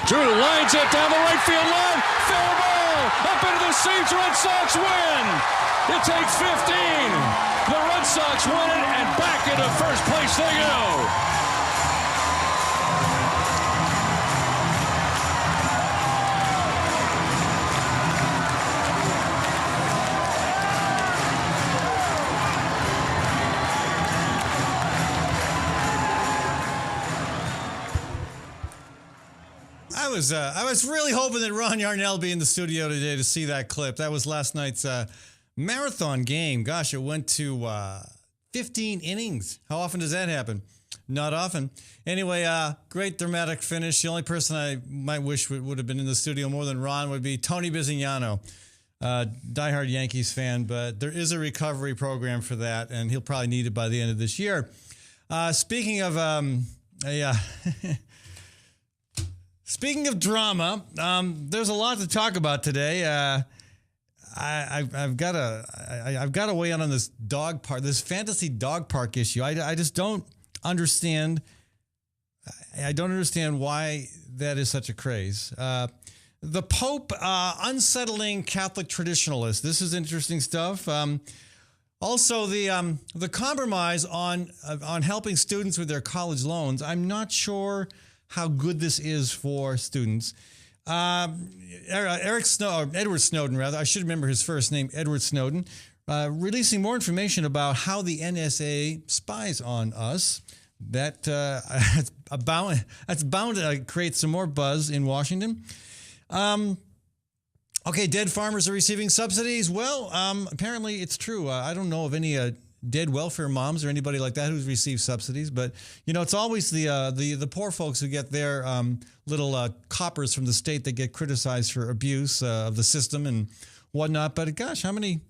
Drew lines it down the right field line. Fair ball. Up into the seats. Red Sox win. It takes 15. The Red Sox win it, and back into first place they go. I was really hoping that Ron Yarnell be in the studio today to see that clip. That was last night's marathon game. Gosh, it went to 15 innings. How often does that happen? Not often. Anyway, great dramatic finish. The only person I might wish would have been in the studio more than Ron would be Tony Bizignano, diehard Yankees fan, but there is a recovery program for that, and he'll probably need it by the end of this year. Speaking of Speaking of drama, there's a lot to talk about today. I've got to weigh in on this this fantasy dog park issue. I just don't understand. I don't understand why that is such a craze. The Pope unsettling Catholic traditionalists. This is interesting stuff. Also, the compromise on helping students with their college loans. I'm not sure how good this is for students. Edward Snowden, I should remember his first name, Edward Snowden, releasing more information about how the NSA spies on us. That's bound to create some more buzz in Washington. Okay, dead farmers are receiving subsidies. Well, apparently it's true. I don't know of any dead welfare moms or anybody like that who's received subsidies, but it's always the poor folks who get their little coppers from the state that get criticized for abuse of the system and whatnot. But gosh, how many?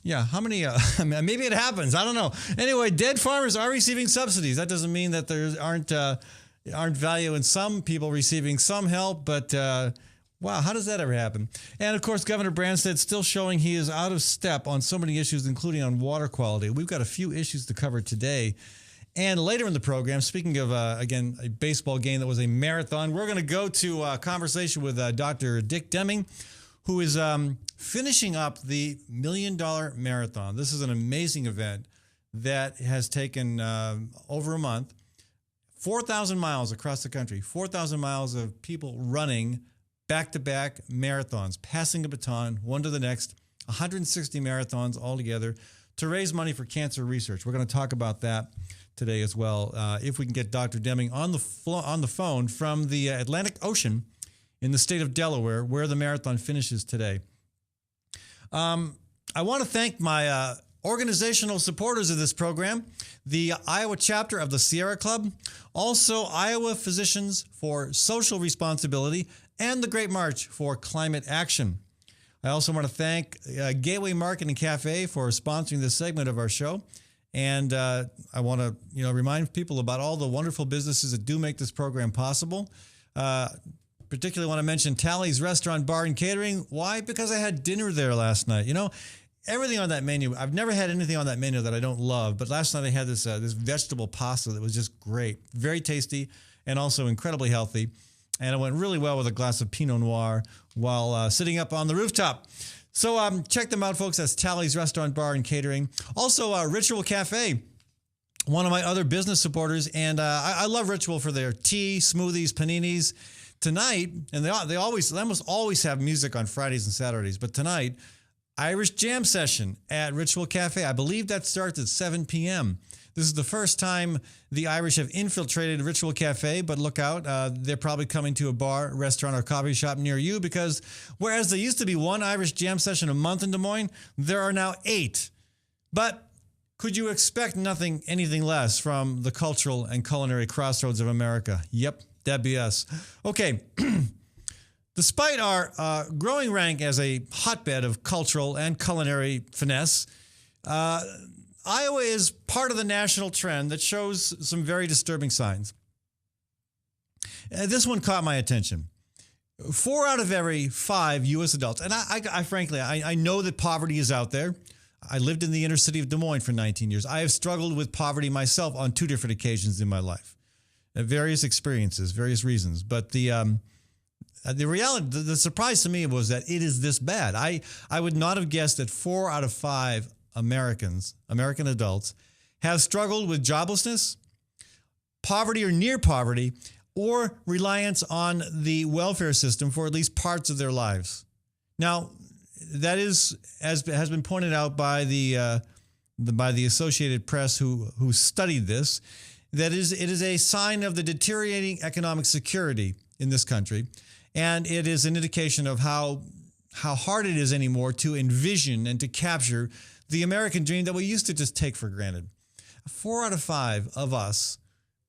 Maybe it happens. I don't know. Anyway, dead farmers are receiving subsidies. That doesn't mean that there aren't value in some people receiving some help, but wow, how does that ever happen? And, of course, Governor Branstad still showing he is out of step on so many issues, including on water quality. We've got a few issues to cover today. And later in the program, speaking of, again, a baseball game that was a marathon, we're going to go to a conversation with Dr. Dick Deming, who is finishing up the $1 Million Marathon. This is an amazing event that has taken over a month, 4,000 miles across the country, 4,000 miles of people running back-to-back marathons, passing a baton, one to the next, 160 marathons altogether to raise money for cancer research. We're going to talk about that today as well. If we can get Dr. Deming on the phone from the Atlantic Ocean in the state of Delaware, where the marathon finishes today. I want to thank my organizational supporters of this program, the Iowa chapter of the Sierra Club, also Iowa Physicians for Social Responsibility, and the Great March for Climate Action. I also want to thank Gateway Market and Cafe for sponsoring this segment of our show. And I want to remind people about all the wonderful businesses that do make this program possible. Particularly want to mention Tally's Restaurant, Bar, and Catering. Why? Because I had dinner there last night. Everything on that menu, I've never had anything on that menu that I don't love. But last night I had this vegetable pasta that was just great. Very tasty and also incredibly healthy. And it went really well with a glass of Pinot Noir while sitting up on the rooftop. So check them out, folks. That's Tally's Restaurant, Bar, and Catering. Also, Ritual Cafe, one of my other business supporters. And I love Ritual for their tea, smoothies, paninis. Tonight, and they almost always have music on Fridays and Saturdays. But tonight, Irish Jam Session at Ritual Cafe. I believe that starts at 7 p.m. This is the first time the Irish have infiltrated Ritual Cafe, but look out. They're probably coming to a bar, restaurant, or coffee shop near you because whereas there used to be one Irish Jam Session a month in Des Moines, there are now 8. But could you expect anything less from the cultural and culinary crossroads of America? Yep, that'd be us. Okay. Despite our growing rank as a hotbed of cultural and culinary finesse, Iowa is part of the national trend that shows some very disturbing signs. This one caught my attention. 4 out of every 5 U.S. adults, and I frankly know that poverty is out there. I lived in the inner city of Des Moines for 19 years. I have struggled with poverty myself on 2 different occasions in my life. Various experiences, various reasons. But the the reality, the surprise to me was that it is this bad. I would not have guessed that 4 out of 5 American adults, have struggled with joblessness, poverty or near poverty, or reliance on the welfare system for at least parts of their lives. Now, that is, as has been pointed out by the Associated Press, who studied this, it is a sign of the deteriorating economic security in this country, and it is an indication of how hard it is anymore to envision and to capture the American dream that we used to just take for granted. 4 out of 5 of us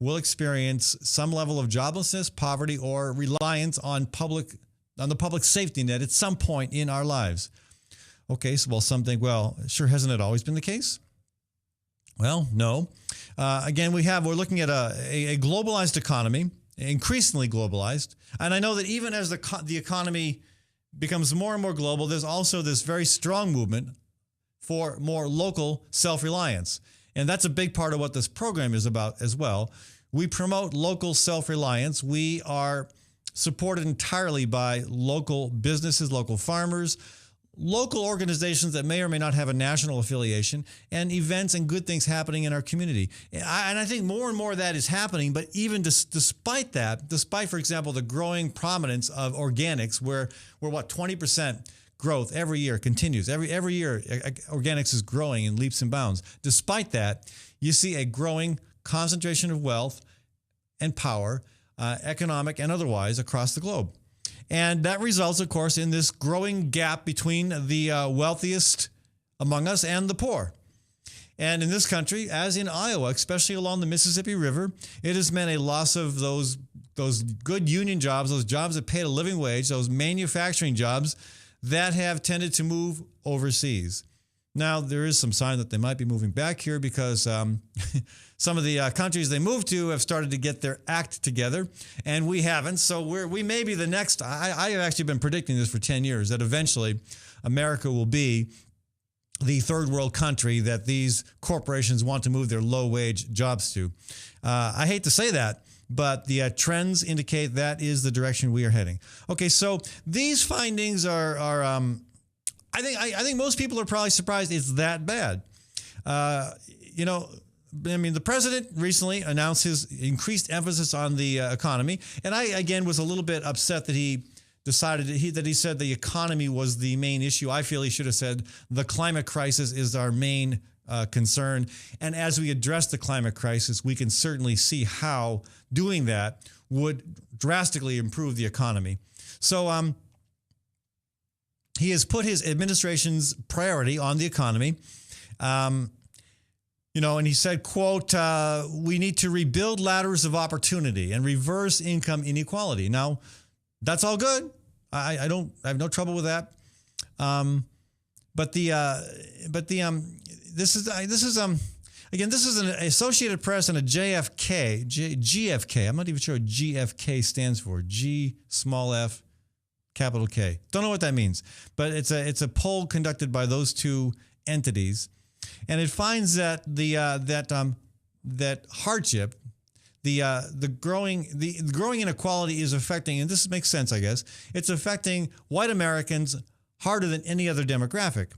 will experience some level of joblessness, poverty, or reliance on the public safety net at some point in our lives. Okay, so some think, well, sure, hasn't it always been the case? Well, no. Again, we're looking at a globalized economy, increasingly globalized, and I know that even as the economy becomes more and more global, there's also this very strong movement for more local self-reliance. And that's a big part of what this program is about as well. We promote local self-reliance. We are supported entirely by local businesses, local farmers, local organizations that may or may not have a national affiliation, and events and good things happening in our community. And I think more and more of that is happening, but even despite that, despite, for example, the growing prominence of organics, where we're 20% growth every year continues. Every year, organics is growing in leaps and bounds. Despite that, you see a growing concentration of wealth and power, economic and otherwise, across the globe. And that results, of course, in this growing gap between the wealthiest among us and the poor. And in this country, as in Iowa, especially along the Mississippi River, it has meant a loss of those good union jobs, those jobs that paid a living wage, those manufacturing jobs that have tended to move overseas. Now, there is some sign that they might be moving back here because some of the countries they moved to have started to get their act together, and we haven't. So we may be the next. I have actually been predicting this for 10 years, that eventually America will be the third world country that these corporations want to move their low-wage jobs to. I hate to say that, but the trends indicate that is the direction we are heading. Okay, so these findings are I think most people are probably surprised it's that bad. The president recently announced his increased emphasis on the economy, and I again was a little bit upset that he decided that he said the economy was the main issue. I feel he should have said the climate crisis is our main concern. And as we address the climate crisis, we can certainly see how doing that would drastically improve the economy. So he has put his administration's priority on the economy. And he said, quote, we need to rebuild ladders of opportunity and reverse income inequality. Now, that's all good. I have no trouble with that. This is an Associated Press and a GFK. I'm not even sure what GFK stands for. G small f capital K. Don't know what that means, but it's a poll conducted by those two entities, and it finds that that hardship, the growing inequality is affecting, and this makes sense, I guess, it's affecting white Americans harder than any other demographic.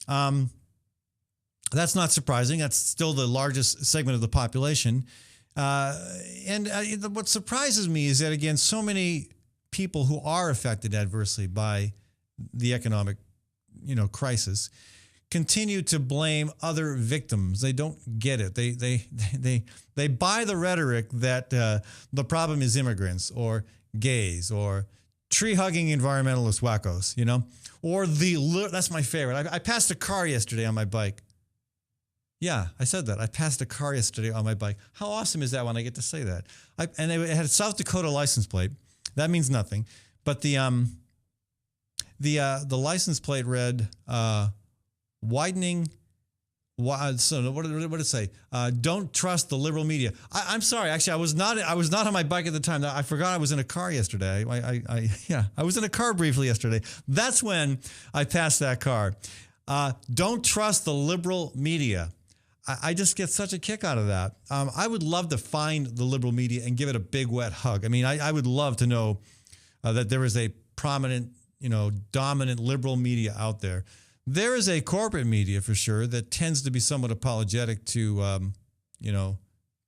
That's not surprising. That's still the largest segment of the population. What surprises me is that, again, so many people who are affected adversely by the economic, crisis continue to blame other victims. They don't get it. They buy the rhetoric that the problem is immigrants or gays or tree-hugging environmentalist wackos, or that's my favorite. I passed a car yesterday on my bike. Yeah, I said that. I passed a car yesterday on my bike. How awesome is that when I get to say that? And it had a South Dakota license plate. That means nothing. But the license plate read widening. So what did it say? Don't trust the liberal media. I'm sorry. Actually, I was not on my bike at the time. I forgot I was in a car yesterday. I was in a car briefly yesterday. That's when I passed that car. Don't trust the liberal media. I just get such a kick out of that. I would love to find the liberal media and give it a big wet hug. I mean, I would love to know that there is a prominent, dominant liberal media out there. There is a corporate media for sure that tends to be somewhat apologetic to,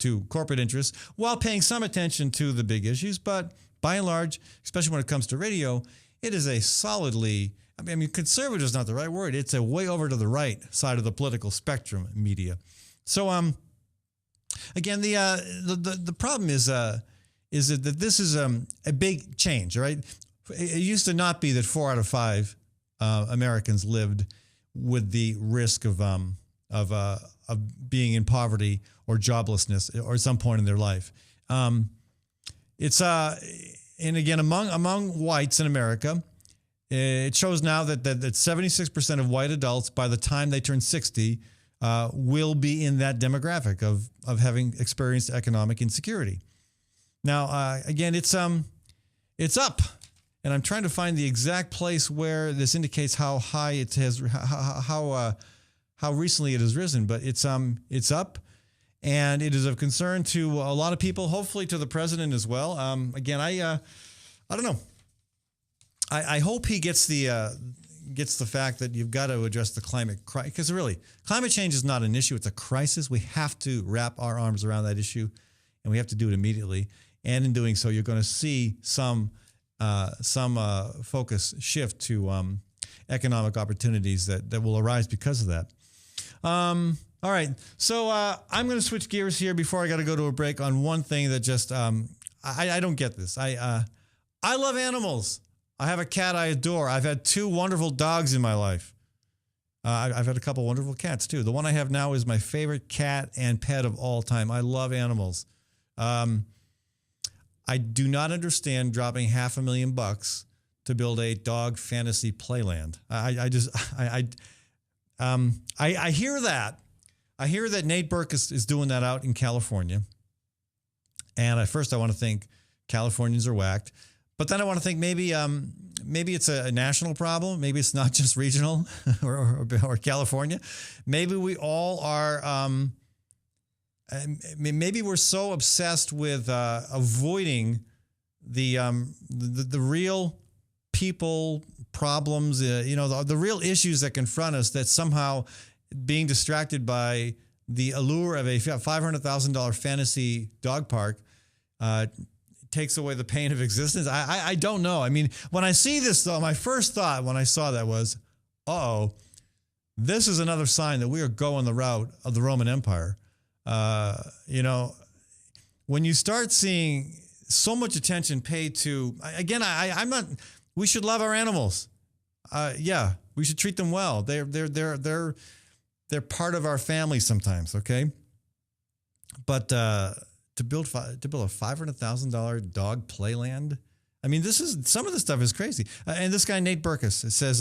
to corporate interests while paying some attention to the big issues. But by and large, especially when it comes to radio, it is a solidly, I mean, conservative is not the right word. It's a way over to the right side of the political spectrum media. So, again, the problem is that this is a big change, right? It used to not be that 4 out of 5 Americans lived with the risk of being in poverty or joblessness or at some point in their life. It's and again among whites in America, it shows now that 76% of white adults by the time they turn 60 will be in that demographic of having experienced economic insecurity. Now, again, it's up. And I'm trying to find the exact place where this indicates how high it has, how recently it has risen. But it's up, and it is of concern to a lot of people. Hopefully, to the president as well. Again, I don't know. I hope he gets the fact that you've got to address the climate crisis, because really, climate change is not an issue; it's a crisis. We have to wrap our arms around that issue, and we have to do it immediately. And in doing so, you're going to see some focus shift to economic opportunities that will arise because of that. All right, so I'm going to switch gears here before I got to go to a break on one thing that just I don't get this. I love animals. I have a cat I adore. I've had 2 wonderful dogs in my life. I've had a couple wonderful cats too. The one I have now is my favorite cat and pet of all time. I love animals. I do not understand dropping $500,000 to build a dog fantasy playland. I hear that. I hear that Nate Burke is doing that out in California. And at first I want to think Californians are whacked. But then I want to think maybe it's a national problem. Maybe it's not just regional or California. Maybe we all are... maybe we're so obsessed with avoiding the real people problems, the real issues that confront us, that somehow being distracted by the allure of a $500,000 fantasy dog park takes away the pain of existence. I don't know. I mean, when I see this, though, my first thought when I saw that was, this is another sign that we are going the route of the Roman Empire. When you start seeing so much attention paid to, again, I'm not, we should love our animals. Yeah, we should treat them well. They're part of our family sometimes. Okay. But, to build a $500,000 dog playland. I mean, some of this stuff is crazy. And this guy, Nate Burkus, says,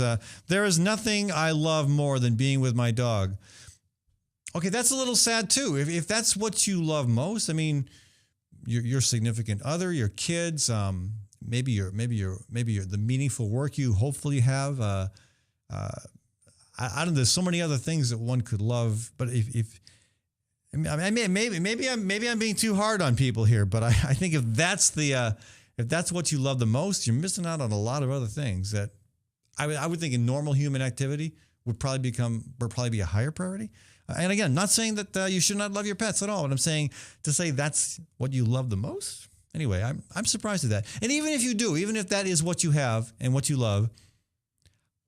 there is nothing I love more than being with my dog. Okay, that's a little sad too. If that's what you love most, I mean, your significant other, your kids, maybe the meaningful work you hopefully have. I don't know. There's so many other things that one could love, but maybe I'm being too hard on people here. But I think if that's what you love the most, you're missing out on a lot of other things that I would think in normal human activity would probably be a higher priority. And again, not saying that you should not love your pets at all, but I'm saying to say that's what you love the most. Anyway, I'm surprised at that. And even if you do, even if that is what you have and what you love,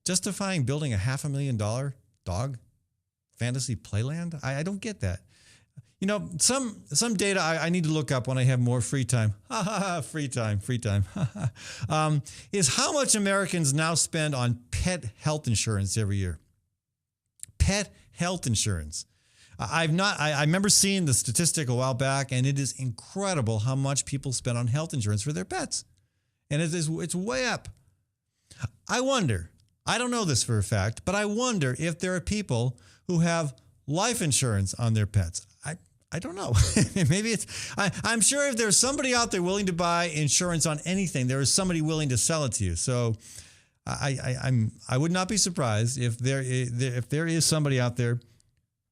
justifying building a $500,000 dog fantasy playland, I don't get that. Some data I need to look up when I have more free time. Free time. Is how much Americans now spend on pet health insurance every year. Pet health insurance. I remember seeing the statistic a while back, and it is incredible how much people spend on health insurance for their pets. And it's way up. I wonder, I don't know this for a fact, but I wonder if there are people who have life insurance on their pets. I don't know. Maybe I'm sure if there's somebody out there willing to buy insurance on anything, there is somebody willing to sell it to you. So I would not be surprised if there is somebody out there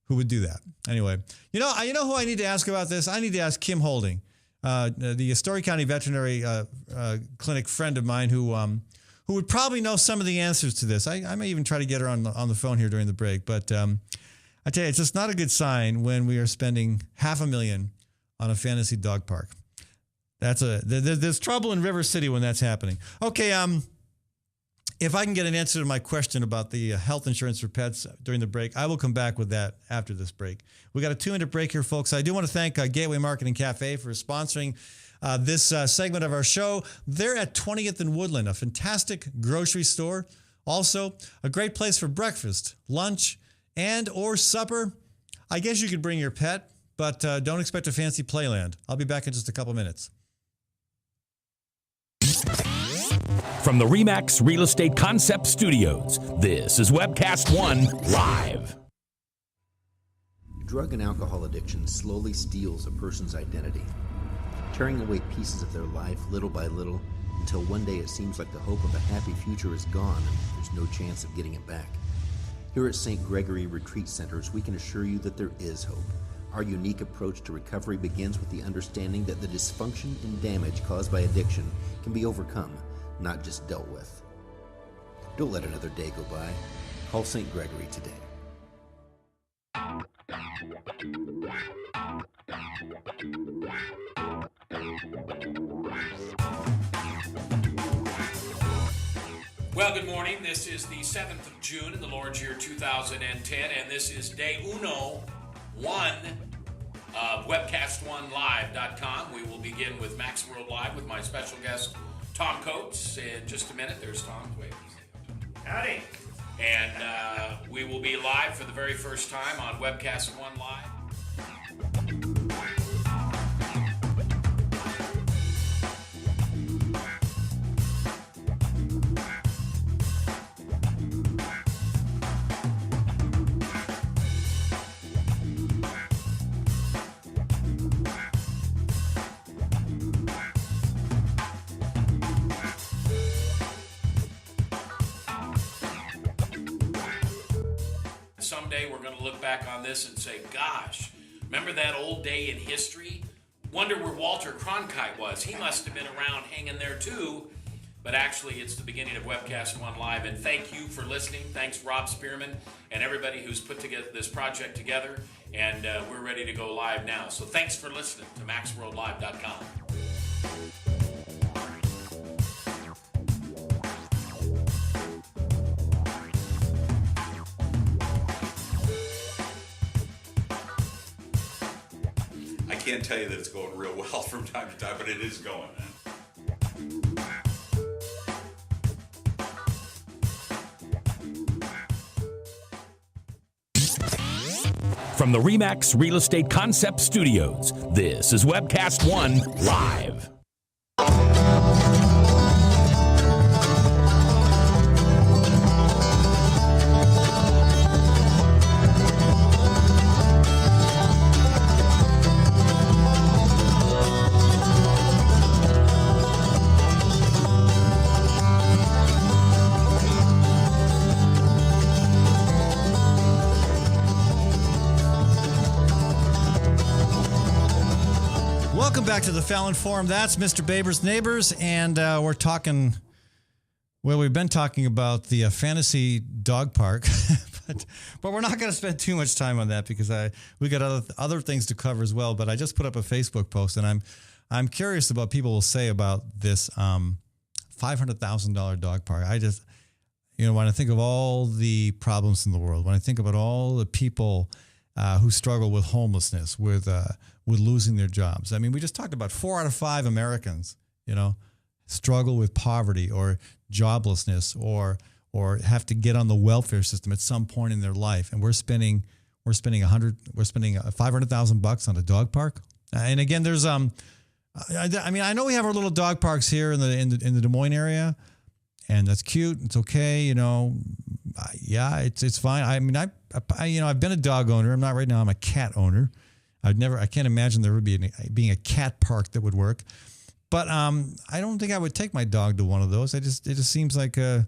who would do that. Anyway, you know who I need to ask about this? I need to ask Kim Holding. the Story County Veterinary Clinic friend of mine who would probably know some of the answers to this. I may even try to get her on the phone here during the break. But I tell you, it's just not a good sign when we are spending $500,000 on a fantasy dog park. There's trouble in River City when that's happening. Okay, if I can get an answer to my question about the health insurance for pets during the break, I will come back with that after this break. We got a 2-minute break here, folks. I do want to thank Gateway Marketing Cafe for sponsoring this segment of our show. They're at 20th and Woodland, a fantastic grocery store. Also, a great place for breakfast, lunch, and or supper. I guess you could bring your pet, but don't expect a fancy playland. I'll be back in just a couple minutes. From the RE/MAX Real Estate Concept Studios, this is Webcast One Live. Drug and alcohol addiction slowly steals a person's identity, tearing away pieces of their life little by little until one day it seems like the hope of a happy future is gone and there's no chance of getting it back. Here at St. Gregory Retreat Centers, we can assure you that there is hope. Our unique approach to recovery begins with the understanding that the dysfunction and damage caused by addiction can be overcome, not just dealt with. Don't let another day go by. Call St. Gregory today. Well, good morning. This is the 7th of June in the Lord's year 2010, and this is day 1 of webcast1live.com. We will begin with Max World Live with my special guest, Tom Coates. In just a minute, there's Tom. Wait. Howdy. And we will be live for the very first time on Webcast One Live. Someday we're going to look back on this and say, gosh, remember that old day in history? Wonder where Walter Cronkite was. He must have been around hanging there too. But actually, it's the beginning of Webcast One Live. And thank you for listening. Thanks, Rob Spearman, and everybody who's put together this project together. And we're ready to go live now. So thanks for listening to MaxWorldLive.com. I can't tell you that it's going real well from time to time, but it is going. From the RE/MAX Real Estate Concept Studios, this is Webcast One Live. Welcome back to the Fallon Forum. That's Mr. Baber's Neighbors, and we're talking, well, we've been talking about the fantasy dog park, but we're not going to spend too much time on that because we got other things to cover as well. But I just put up a Facebook post, and I'm curious about what people will say about this $500,000 dog park. I just, when I think of all the problems in the world, when I think about all the people who struggle with homelessness, with losing their jobs. I mean, we just talked about 4 out of 5 Americans, struggle with poverty or joblessness or have to get on the welfare system at some point in their life. And we're spending $500,000 on a dog park. And again, there's I know we have our little dog parks here in the Des Moines area, and that's cute. It's okay, yeah, it's fine. I mean, I've been a dog owner. I'm not right now. I'm a cat owner. I can't imagine there would being a cat park that would work. But I don't think I would take my dog to one of those. It just seems like too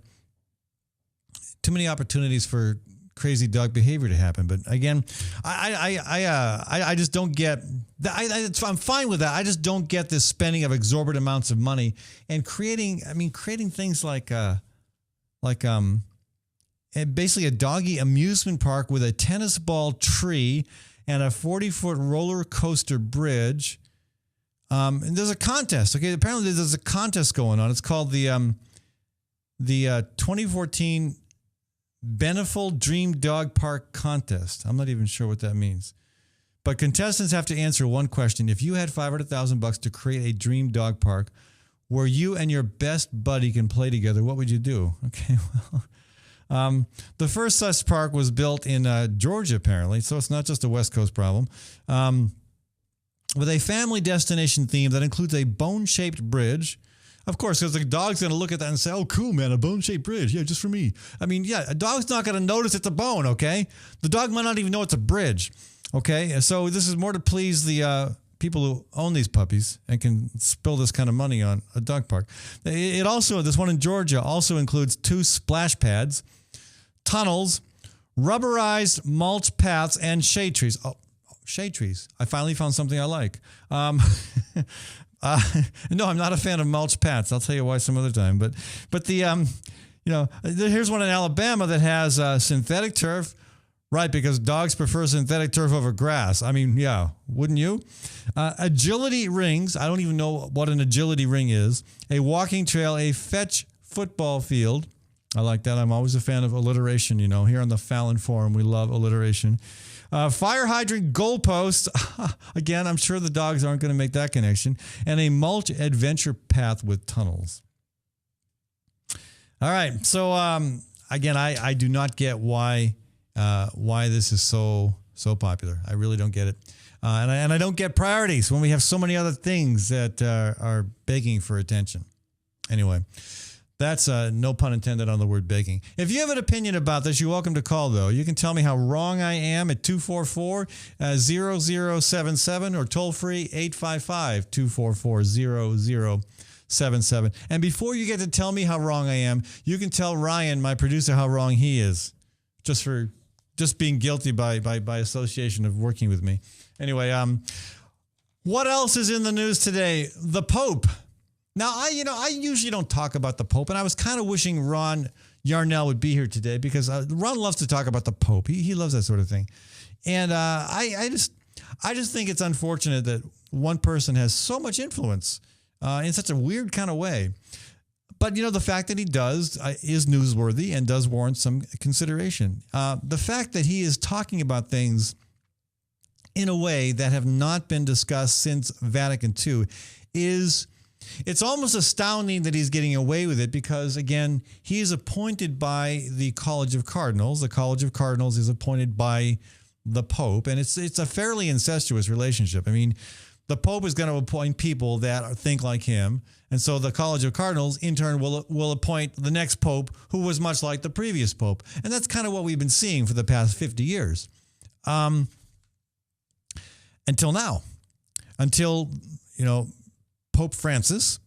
many opportunities for crazy dog behavior to happen. But again, I just don't get. I'm fine with that. I just don't get this spending of exorbitant amounts of money and creating things like basically a doggy amusement park with a tennis ball tree and a 40-foot roller coaster bridge. And there's a contest. Okay, apparently there's a contest going on. It's called the 2014 Beneful Dream Dog Park Contest. I'm not even sure what that means. But contestants have to answer one question. If you had $500,000 to create a dream dog park where you and your best buddy can play together, what would you do? Okay, well, the first such park was built in Georgia, apparently, so it's not just a West Coast problem, with a family destination theme that includes a bone-shaped bridge. Of course, because the dog's going to look at that and say, oh, cool, man, a bone-shaped bridge. Yeah, just for me. I mean, yeah, a dog's not going to notice it's a bone, okay? The dog might not even know it's a bridge, okay? So this is more to please the people who own these puppies and can spill this kind of money on a dog park. It also, this one in Georgia, also includes 2 splash pads, tunnels, rubberized mulch paths, and shade trees. Oh, shade trees. I finally found something I like. No, I'm not a fan of mulch paths. I'll tell you why some other time. But the here's one in Alabama that has synthetic turf, right? Because dogs prefer synthetic turf over grass. I mean, yeah, wouldn't you? Agility rings. I don't even know what an agility ring is. A walking trail, a fetch football field. I like that. I'm always a fan of alliteration. You know, here on the Fallon Forum, we love alliteration. Fire hydrant goalposts. Again, I'm sure the dogs aren't going to make that connection. And a mulch adventure path with tunnels. All right. So, again, I do not get why this is so popular. I really don't get it. And I don't get priorities when we have so many other things that are begging for attention. Anyway. That's no pun intended on the word begging. If you have an opinion about this, you're welcome to call, though. You can tell me how wrong I am at 244-0077 or toll-free 855-244-0077. And before you get to tell me how wrong I am, you can tell Ryan, my producer, how wrong he is, just being guilty by association of working with me. Anyway, what else is in the news today? The Pope. Now, I usually don't talk about the Pope, and I was kind of wishing Ron Yarnell would be here today because Ron loves to talk about the Pope. He loves that sort of thing. And I just think it's unfortunate that one person has so much influence in such a weird kind of way. But, the fact that he does is newsworthy and does warrant some consideration. The fact that he is talking about things in a way that have not been discussed since Vatican II it's almost astounding that he's getting away with it because, again, he is appointed by the College of Cardinals. The College of Cardinals is appointed by the Pope, and it's a fairly incestuous relationship. I mean, the Pope is going to appoint people that think like him, and so the College of Cardinals, in turn, will appoint the next Pope who was much like the previous Pope. And that's kind of what we've been seeing for the past 50 years. Until now. Until, Pope Francis,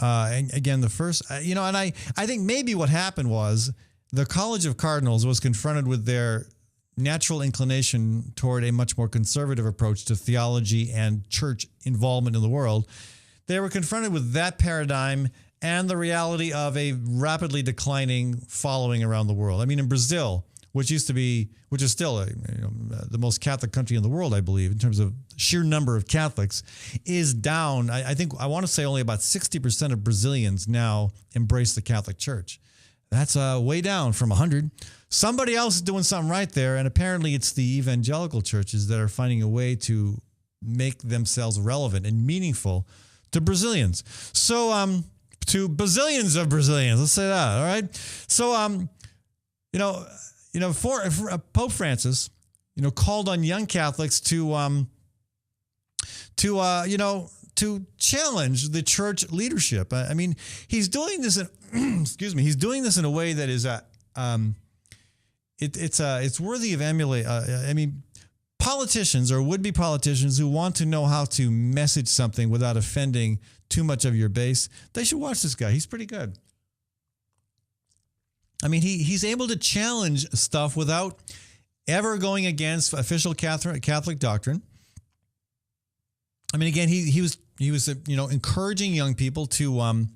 and again, the first, and I think maybe what happened was the College of Cardinals was confronted with their natural inclination toward a much more conservative approach to theology and church involvement in the world. They were confronted with that paradigm and the reality of a rapidly declining following around the world. I mean, in Brazil, which is still the most Catholic country in the world, I believe, in terms of sheer number of Catholics, is down. I want to say only about 60% of Brazilians now embrace the Catholic Church. That's way down from 100. Somebody else is doing something right there, and apparently it's the evangelical churches that are finding a way to make themselves relevant and meaningful to Brazilians. So, to bazillions of Brazilians, let's say that, all right? So, for Pope Francis, called on young Catholics to challenge the church leadership. I mean, he's doing this in, he's doing this in a way that is it's worthy of emulate. I mean, politicians or would-be politicians who want to know how to message something without offending too much of your base, they should watch this guy. He's pretty good. I mean, he's able to challenge stuff without ever going against official Catholic doctrine. I mean, again, he was encouraging young people to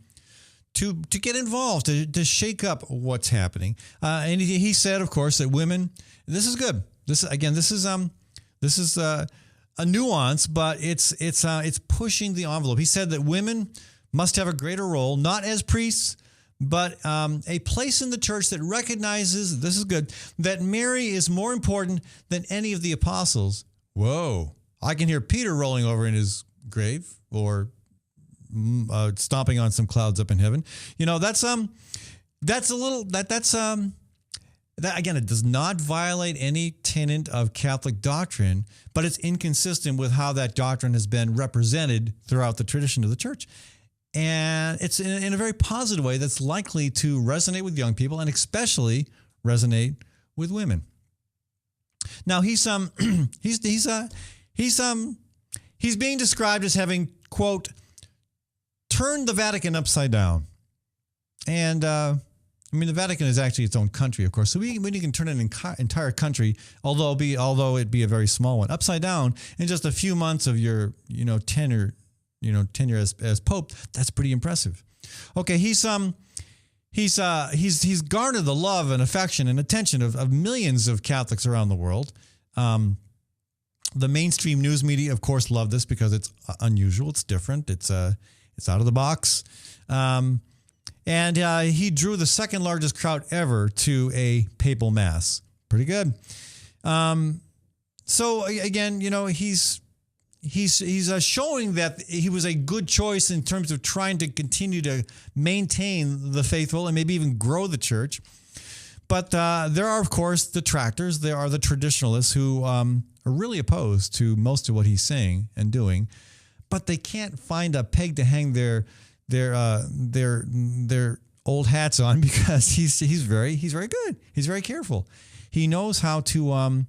get involved, to shake up what's happening. And he said, of course, that women. This is good. This is a nuance, but it's pushing the envelope. He said that women must have a greater role, not as priests, but a place in the church that recognizes, this is good, that Mary is more important than any of the apostles. Whoa. I can hear Peter rolling over in his grave or stomping on some clouds up in heaven. That again, it does not violate any tenet of Catholic doctrine, but it's inconsistent with how that doctrine has been represented throughout the tradition of the church. And it's in a very positive way that's likely to resonate with young people and especially resonate with women. Now he's being described as having, quote, turned the Vatican upside down. And I mean, the Vatican is actually its own country, of course. So we can turn an entire country, although it be a very small one, upside down in just a few months of your tenure as Pope. That's pretty impressive. Okay, he's garnered the love and affection and attention of millions of Catholics around the world. The mainstream news media, of course, love this because it's unusual, it's different, it's out of the box. And he drew the second largest crowd ever to a papal mass. Pretty good. So again, he's showing that he was a good choice in terms of trying to continue to maintain the faithful and maybe even grow the church. But there are, of course, detractors. There are the traditionalists who are really opposed to most of what he's saying and doing, but they can't find a peg to hang their old hats on because he's very good. He's very careful. He knows how to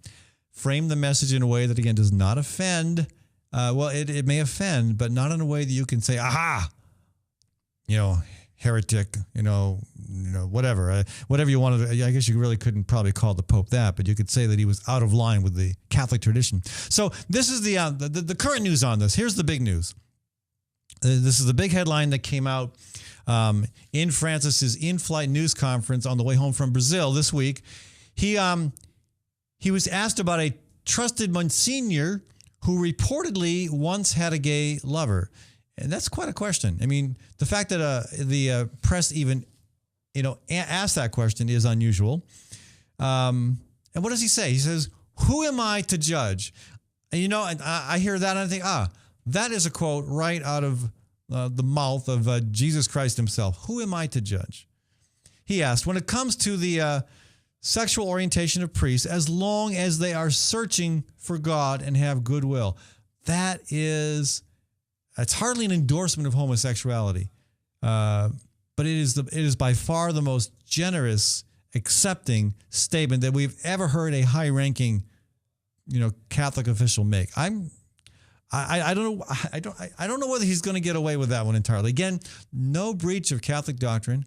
frame the message in a way that again does not offend. It may offend, but not in a way that you can say, "Aha!" Heretic. Whatever you wanted. I guess you really couldn't probably call the Pope that, but you could say that he was out of line with the Catholic tradition. So this is the current news on this. Here's the big news. This is the big headline that came out in Francis's in-flight news conference on the way home from Brazil this week. He was asked about a trusted Monsignor who reportedly once had a gay lover. And that's quite a question. I mean, the fact that the press even, asked that question is unusual. And what does he say? He says, "Who am I to judge?" And, and I hear that and I think, that is a quote right out of the mouth of Jesus Christ himself. Who am I to judge? He asked, when it comes to the sexual orientation of priests, as long as they are searching for God and have goodwill. It's hardly an endorsement of homosexuality, but it is by far the most generous, accepting statement that we've ever heard a high-ranking, Catholic official make. I don't know whether he's going to get away with that one entirely. Again, no breach of Catholic doctrine.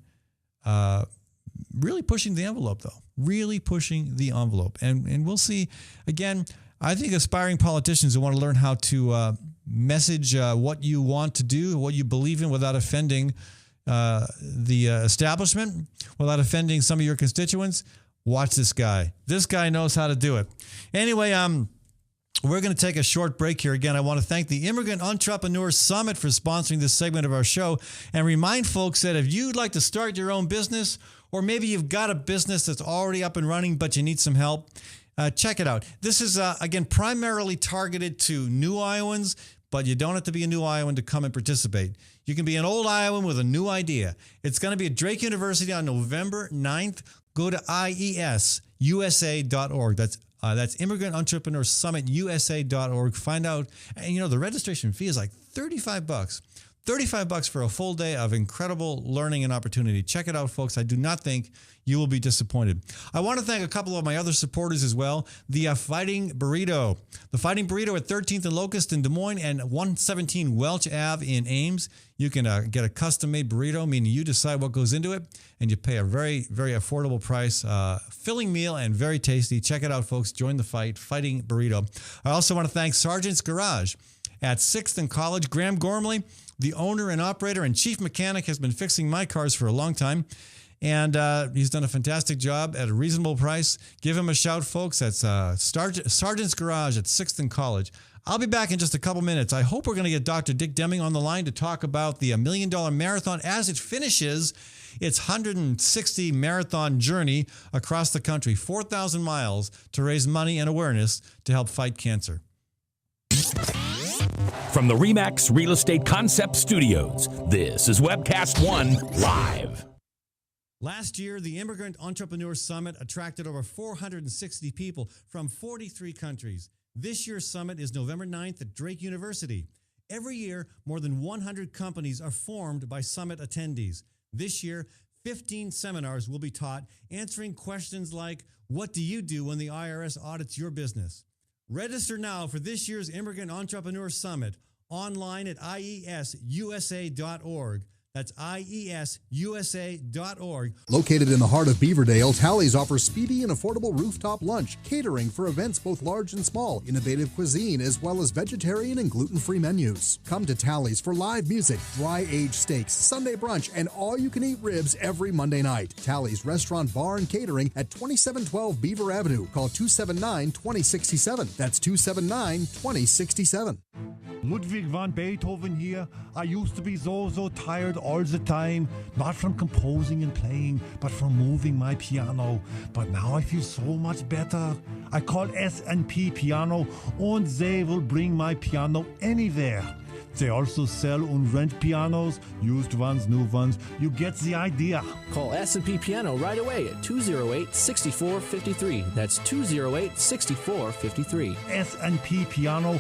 Really pushing the envelope, though. Really pushing the envelope, and we'll see. Again, I think aspiring politicians who want to learn how to message what you want to do, what you believe in, without offending the establishment, without offending some of your constituents. Watch this guy. This guy knows how to do it. Anyway, we're going to take a short break here. Again, I want to thank the Immigrant Entrepreneur Summit for sponsoring this segment of our show and remind folks that if you'd like to start your own business, or maybe you've got a business that's already up and running, but you need some help, check it out. This is, again, primarily targeted to new Iowans, but you don't have to be a new Iowan to come and participate. You can be an old Iowan with a new idea. It's going to be at Drake University on November 9th. Go to iesusa.org. That's Immigrant Entrepreneur Summit USA.org. Find out. And, the registration fee is like $35. $35 for a full day of incredible learning and opportunity. Check it out, folks. I do not think you will be disappointed. I want to thank a couple of my other supporters as well. The Fighting Burrito. The Fighting Burrito at 13th and Locust in Des Moines and 117 Welch Ave in Ames. You can get a custom-made burrito, meaning you decide what goes into it, and you pay a very, very affordable price. Filling meal and very tasty. Check it out, folks. Join the fight. Fighting Burrito. I also want to thank Sergeant's Garage at 6th and College. Graham Gormley, the owner and operator and chief mechanic, has been fixing my cars for a long time. And he's done a fantastic job at a reasonable price. Give him a shout, folks. That's Sergeant's Garage at 6th and College. I'll be back in just a couple minutes. I hope we're going to get Dr. Dick Deming on the line to talk about the $1 Million Marathon as it finishes its 160 marathon journey across the country, 4,000 miles to raise money and awareness to help fight cancer. From the RE/MAX Real Estate Concept Studios, this is Webcast One Live. Last year, the Immigrant Entrepreneur Summit attracted over 460 people from 43 countries. This year's summit is November 9th at Drake University. Every year, more than 100 companies are formed by summit attendees. This year, 15 seminars will be taught answering questions like, what do you do when the IRS audits your business? Register now for this year's Immigrant Entrepreneur Summit online at iesusa.org. That's iesusa.org. Located in the heart of Beaverdale, Tally's offers speedy and affordable rooftop lunch, catering for events both large and small, innovative cuisine, as well as vegetarian and gluten-free menus. Come to Tally's for live music, dry-aged steaks, Sunday brunch, and all-you-can-eat ribs every Monday night. Tally's Restaurant, Bar, and Catering at 2712 Beaver Avenue. Call 279-2067. That's 279-2067. Ludwig van Beethoven here. I used to be so tired all the time, not from composing and playing, but from moving my piano. But now I feel so much better. I call S&P Piano, and they will bring my piano anywhere. They also sell and rent pianos, used ones, new ones. You get the idea. Call S&P Piano right away at 208-6453. That's 208-6453. S&P Piano.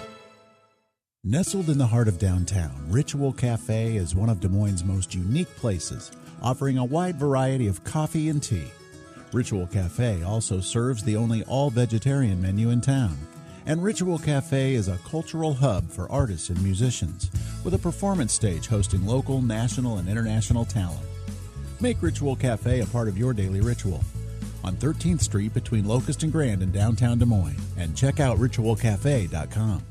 Nestled in the heart of downtown, Ritual Cafe is one of Des Moines' most unique places, offering a wide variety of coffee and tea. Ritual Cafe also serves the only all-vegetarian menu in town. And Ritual Cafe is a cultural hub for artists and musicians, with a performance stage hosting local, national, and international talent. Make Ritual Cafe a part of your daily ritual. On 13th Street between Locust and Grand in downtown Des Moines. And check out ritualcafe.com.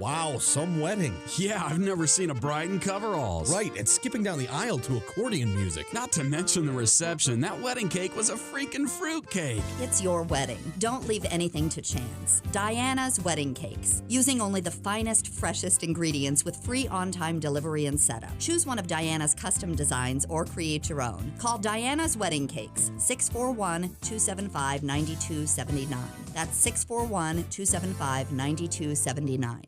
Wow, some wedding. Yeah, I've never seen a bride in coveralls. Right, and skipping down the aisle to accordion music. Not to mention the reception. That wedding cake was a freaking fruitcake. It's your wedding. Don't leave anything to chance. Diana's Wedding Cakes. Using only the finest, freshest ingredients with free on-time delivery and setup. Choose one of Diana's custom designs or create your own. Call Diana's Wedding Cakes, 641-275-9279. That's 641-275-9279.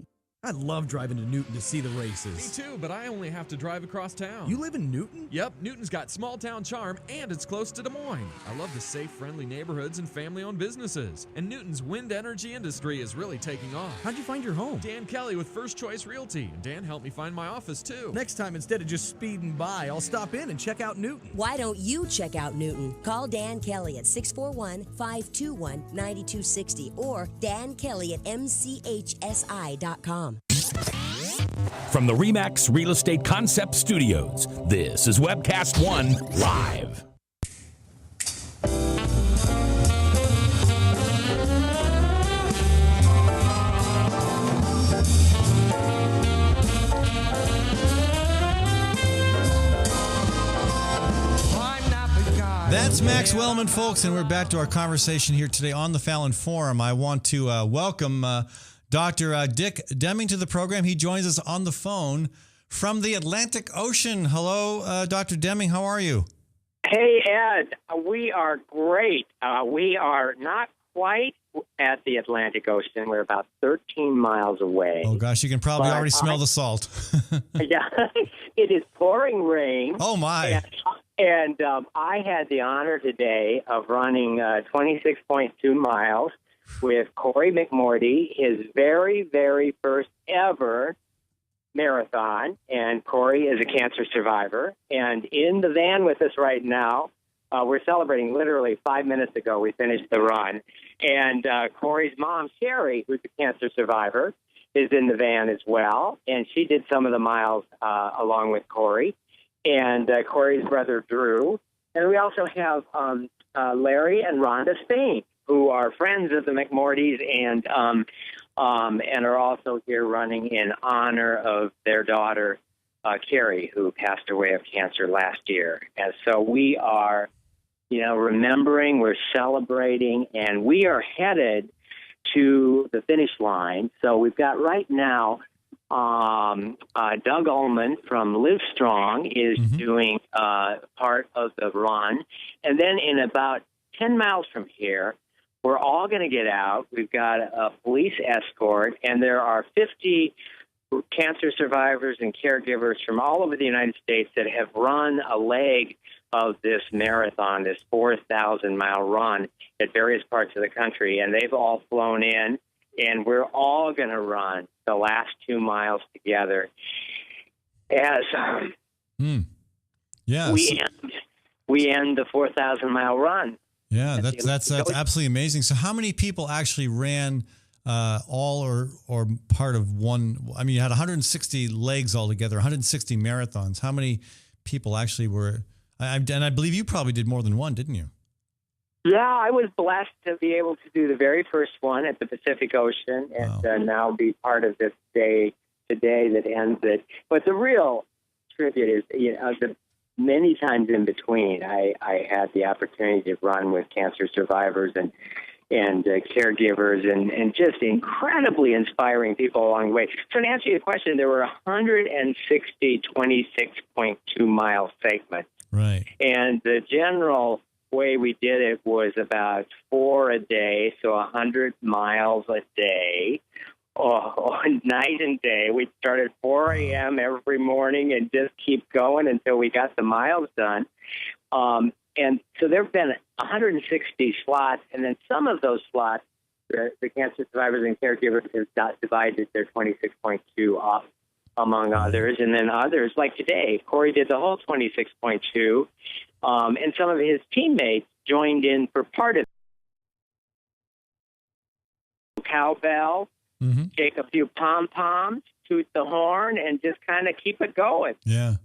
I love driving to Newton to see the races. Me too, but I only have to drive across town. You live in Newton? Yep, Newton's got small town charm and it's close to Des Moines. I love the safe, friendly neighborhoods and family-owned businesses. And Newton's wind energy industry is really taking off. How'd you find your home? Dan Kelly with First Choice Realty. And Dan helped me find my office too. Next time, instead of just speeding by, I'll stop in and check out Newton. Why don't you check out Newton? Call Dan Kelly at 641-521-9260 or Dan Kelly at mchsi.com. From the RE/MAX Real Estate Concept Studios, this is Webcast One Live. That's Max Wellman, folks, and we're back to our conversation here today on the Fallon Forum. I want to welcome Dr. Dick Deming to the program. He joins us on the phone from the Atlantic Ocean. Hello, Dr. Deming. How are you? Hey, Ed. We are great. We are not quite at the Atlantic Ocean. We're about 13 miles away. Oh, gosh, you can probably already smell the salt. Yeah, it is pouring rain. Oh, my. And I had the honor today of running 26.2 miles with Corey McMorty, his very, very first ever marathon, and Corey is a cancer survivor. And in the van with us right now, we're celebrating literally 5 minutes ago. We finished the run. And Corey's mom, Sherry, who's a cancer survivor, is in the van as well. And she did some of the miles along with Corey. And Corey's brother, Drew. And we also have Larry and Rhonda Spain, who are friends of the McMortys and are also here running in honor of their daughter, Carrie, who passed away of cancer last year. And so we are, remembering, we're celebrating, and we are headed to the finish line. So we've got right now Doug Ullman from Live Strong is doing part of the run. And then in about 10 miles from here, we're all going to get out. We've got a police escort, and there are 50 cancer survivors and caregivers from all over the United States that have run a leg of this marathon, this 4,000-mile run at various parts of the country. And they've all flown in, and we're all going to run the last 2 miles together as we end the 4,000-mile run. Yeah, that's absolutely amazing. So how many people actually ran all or part of one? I mean, you had 160 legs altogether, 160 marathons. How many people actually were? And I believe you probably did more than one, didn't you? Yeah, I was blessed to be able to do the very first one at the Pacific Ocean and now be part of this day today that ends it. But the real tribute is, the many times in between, I had the opportunity to run with cancer survivors and caregivers and just incredibly inspiring people along the way. So to answer your question, there were 160 26.2-mile segments. Right. And the general way we did it was about 4 a day, so 100 miles a day. Night and day. We started 4 a.m. every morning and just keep going until we got the miles done. And so there have been 160 slots, and then some of those slots, the cancer survivors and caregivers have divided their 26.2 off among others, and then others, like today, Corey did the whole 26.2, and some of his teammates joined in for part of it. Cowbell, shake a few pom-poms, toot the horn, and just kind of keep it going. Yeah.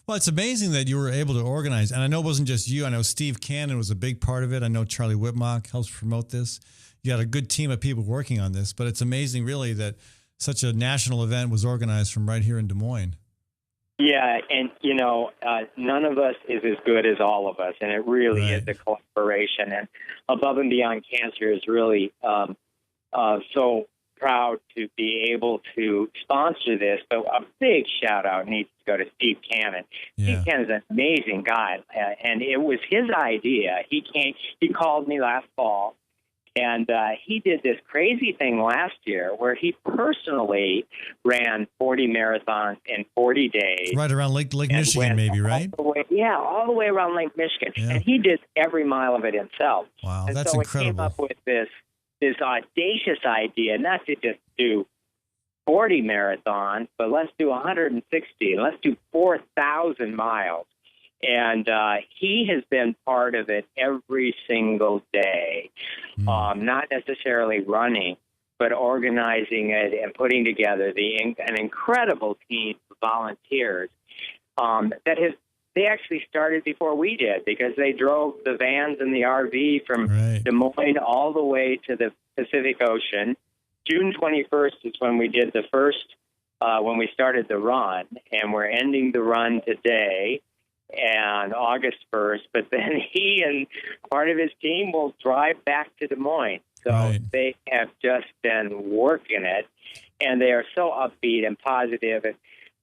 Well, it's amazing that you were able to organize. And I know it wasn't just you. I know Steve Cannon was a big part of it. I know Charlie Whitmock helps promote this. You got a good team of people working on this. But it's amazing, really, that such a national event was organized from right here in Des Moines. Yeah, and, none of us is as good as all of us. And it really is a collaboration. And Above and Beyond Cancer is really so proud to be able to sponsor this, but a big shout out needs to go to Steve Cannon. Steve Cannon's an amazing guy, and it was his idea. He called me last fall, and he did this crazy thing last year where he personally ran 40 marathons in 40 days. Right around Lake Michigan, maybe, right? All the way around Lake Michigan. Yeah. And he did every mile of it himself. Wow, and that's so incredible. He came up with this audacious idea, not to just do 40 marathons, but let's do 160. Let's do 4,000 miles. And he has been part of it every single day, not necessarily running, but organizing it and putting together an incredible team of volunteers They actually started before we did because they drove the vans and the RV from Des Moines all the way to the Pacific Ocean. June 21st is when we did the first, when we started the run, and we're ending the run today and August 1st. But then he and part of his team will drive back to Des Moines. So they have just been working it, and they are so upbeat and positive. And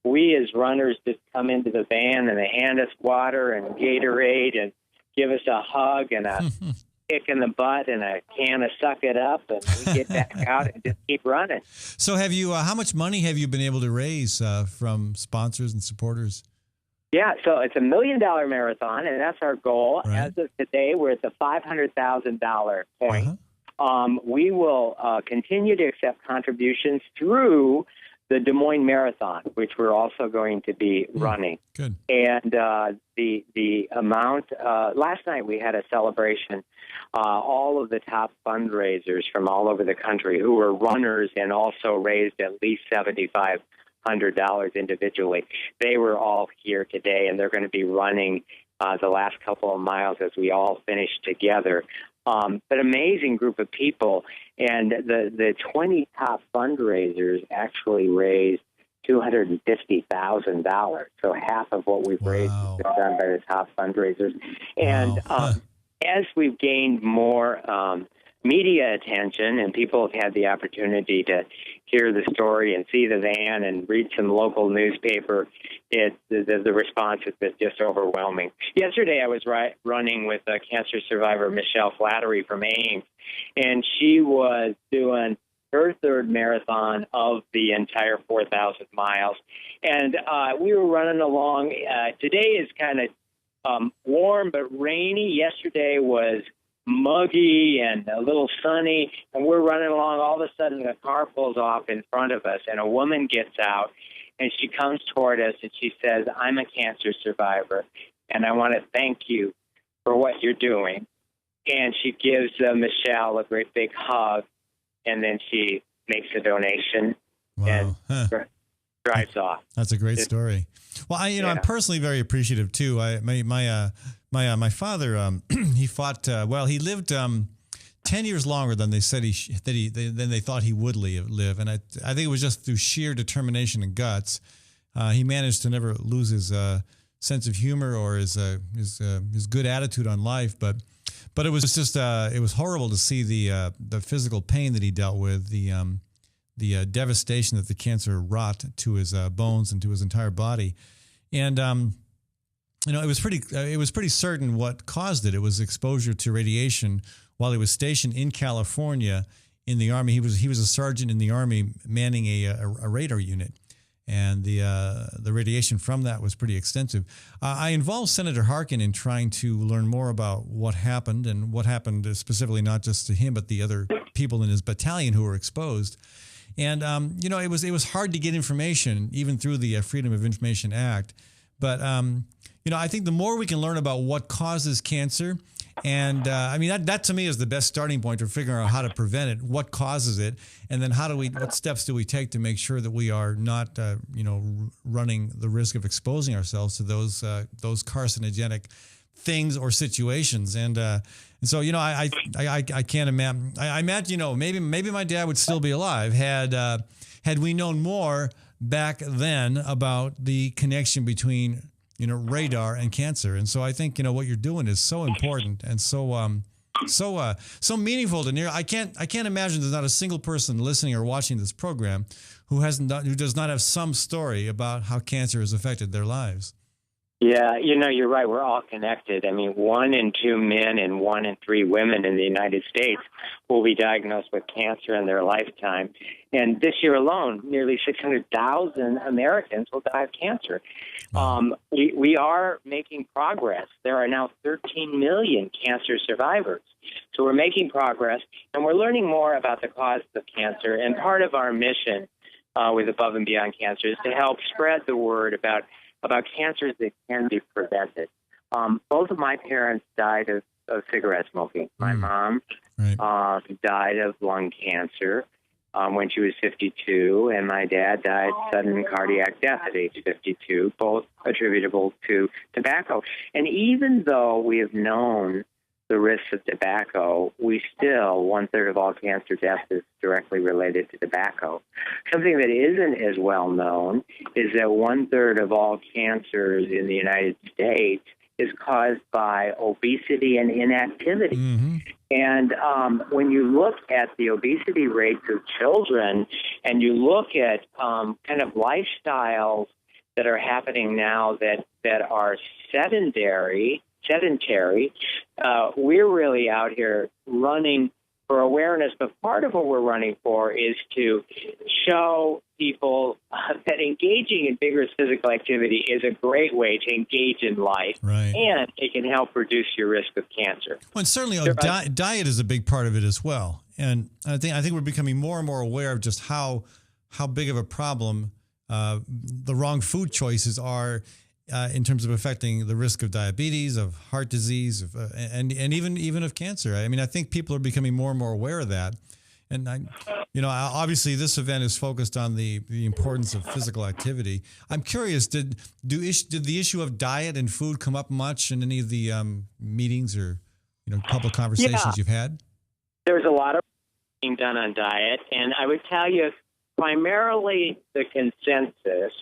we as runners just come into the van and they hand us water and Gatorade and give us a hug and a kick in the butt and a can of Suck It Up, and we get back out and just keep running. So have you? How much money have you been able to raise from sponsors and supporters? Yeah, so it's $1 million marathon, and that's our goal. Right. As of today, we're at the $500,000 point. We will continue to accept contributions through the Des Moines Marathon, which we're also going to be running. Good. And the amount, last night we had a celebration. All of the top fundraisers from all over the country who were runners and also raised at least $7,500 individually. They were all here today, and they're going to be running the last couple of miles as we all finish together. But amazing group of people, and the 20 top fundraisers actually raised $250,000. So half of what we've raised has been done by the top fundraisers. And as we've gained more media attention and people have had the opportunity to hear the story and see the van and read some local newspaper, the response has been just overwhelming. Yesterday I was running with a cancer survivor, Michelle Flattery from Ames, and she was doing her third marathon of the entire 4,000 miles. And we were running along. Today is kind of warm but rainy. Yesterday was muggy and a little sunny, and we're running along. All of a sudden, a car pulls off in front of us, and a woman gets out, and she comes toward us, and she says, "I'm a cancer survivor, and I want to thank you for what you're doing." And she gives Michelle a great big hug, and then she makes a donation and drives off. That's a great story. Well, I'm personally very appreciative too. My father, he fought. He lived 10 years longer than they said than they thought he would live, and I think it was just through sheer determination and guts. He managed to never lose his sense of humor or his good attitude on life, but it was just it was horrible to see the physical pain that he dealt with, the devastation that the cancer wrought to his bones and to his entire body, and it was pretty certain what caused it. It was exposure to radiation while he was stationed in California in the Army. He was a sergeant in the Army manning a radar unit, and the radiation from that was pretty extensive. I involved Senator Harkin in trying to learn more about what happened, and what happened specifically not just to him but the other people in his battalion who were exposed. And it was hard to get information even through the Freedom of Information Act, but I think the more we can learn about what causes cancer, and that to me is the best starting point for figuring out how to prevent it, what causes it, and then what steps do we take to make sure that we are not, running the risk of exposing ourselves to those carcinogenic things or situations. And so I can't imagine. I imagine maybe my dad would still be alive had we known more back then about the connection between radar and cancer. And so I think what you're doing is so important and so meaningful to near. I can't imagine there's not a single person listening or watching this program who does not have some story about how cancer has affected their lives. Yeah, you're right. We're all connected. I mean, 1 in 2 men and 1 in 3 women in the United States will be diagnosed with cancer in their lifetime. And this year alone, nearly 600,000 Americans will die of cancer. We are making progress. There are now 13 million cancer survivors. So we're making progress, and we're learning more about the causes of cancer. And part of our mission with Above and Beyond Cancer is to help spread the word about cancers that can be prevented. Both of my parents died of cigarette smoking. My mom died of lung cancer when she was 52, and my dad died sudden cardiac death at age 52, both attributable to tobacco. And even though we have known the risks of tobacco, we still, 1/3 of all cancer deaths is directly related to tobacco. Something that isn't as well known is that 1/3 of all cancers in the United States is caused by obesity and inactivity. Mm-hmm. And when you look at the obesity rates of children and you look at kind of lifestyles that are happening now that are sedentary, we're really out here running for awareness, but part of what we're running for is to show people that engaging in vigorous physical activity is a great way to engage in life, and it can help reduce your risk of cancer. Well, and certainly diet is a big part of it as well. And I think we're becoming more and more aware of just how how big of a problem the wrong food choices are in terms of affecting the risk of diabetes, of heart disease, and even of cancer. I mean, I think people are becoming more and more aware of that. And obviously this event is focused on the importance of physical activity. I'm curious, did the issue of diet and food come up much in any of the meetings or public conversations you've had? There's a lot of being done on diet, and I would tell you, primarily the consensus.